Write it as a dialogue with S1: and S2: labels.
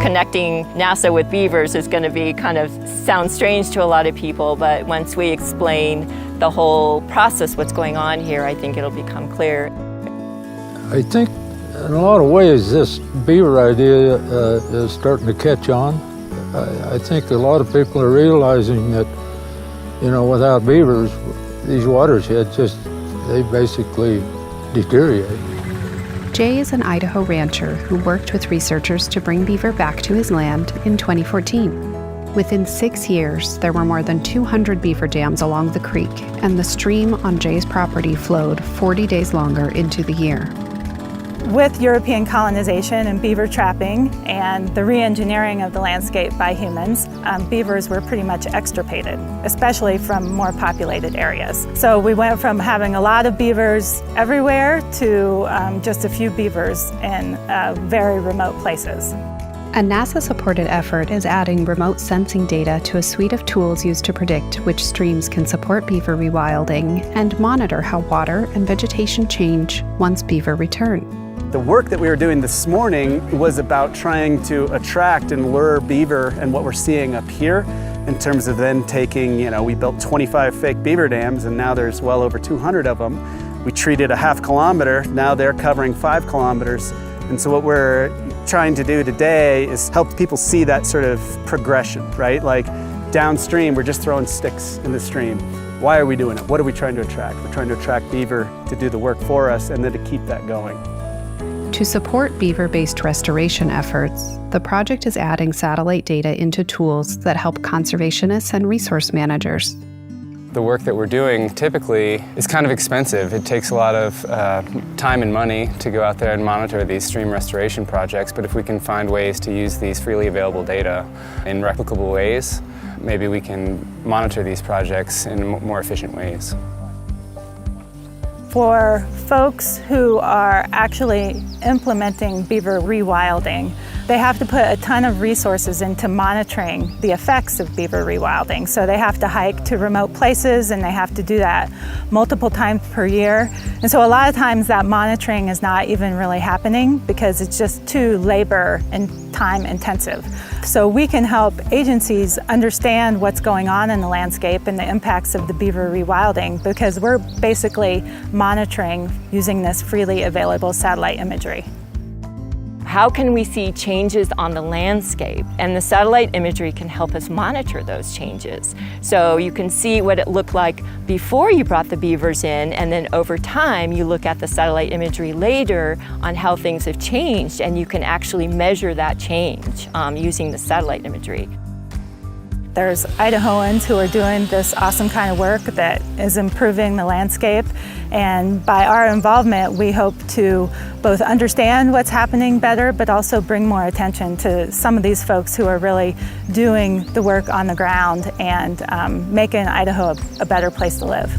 S1: Connecting NASA with beavers is going to be sound strange to a lot of people, but once we explain the whole process, what's going on here, I think it'll become clear.
S2: I think in a lot of ways this beaver idea is starting to catch on. I think a lot of people are realizing that, without beavers, these watersheds they basically deteriorate.
S3: Jay is an Idaho rancher who worked with researchers to bring beaver back to his land in 2014. Within 6 years, there were more than 200 beaver dams along the creek, and the stream on Jay's property flowed 40 days longer into the year.
S4: With European colonization and beaver trapping and the re-engineering of the landscape by humans, beavers were pretty much extirpated, especially from more populated areas. So we went from having a lot of beavers everywhere to just a few beavers in very remote places.
S3: A NASA-supported effort is adding remote sensing data to a suite of tools used to predict which streams can support beaver rewilding and monitor how water and vegetation change once beaver return.
S5: The work that we were doing this morning was about trying to attract and lure beaver, and what we're seeing up here in terms of then taking, we built 25 fake beaver dams and now there's well over 200 of them. We treated a half kilometer, now they're covering 5 kilometers. And so what we're trying to do today is help people see that sort of progression, right? Like downstream, we're just throwing sticks in the stream. Why are we doing it? What are we trying to attract? We're trying to attract beaver to do the work for us and then to keep that going.
S3: To support beaver-based restoration efforts, the project is adding satellite data into tools that help conservationists and resource managers.
S6: The work that we're doing typically is kind of expensive. It takes a lot of time and money to go out there and monitor these stream restoration projects, but if we can find ways to use these freely available data in replicable ways, maybe we can monitor these projects in more efficient ways.
S4: For folks who are actually implementing beaver rewilding, they have to put a ton of resources into monitoring the effects of beaver rewilding. So they have to hike to remote places and they have to do that multiple times per year. And so a lot of times that monitoring is not even really happening because it's just too labor and time intensive. So we can help agencies understand what's going on in the landscape and the impacts of the beaver rewilding because we're basically monitoring using this freely available satellite imagery.
S1: How can we see changes on the landscape? And the satellite imagery can help us monitor those changes. So you can see what it looked like before you brought the beavers in, and then over time you look at the satellite imagery later on how things have changed, and you can actually measure that change using the satellite imagery.
S4: There's Idahoans who are doing this awesome kind of work that is improving the landscape, and by our involvement we hope to both understand what's happening better but also bring more attention to some of these folks who are really doing the work on the ground and making Idaho a better place to live.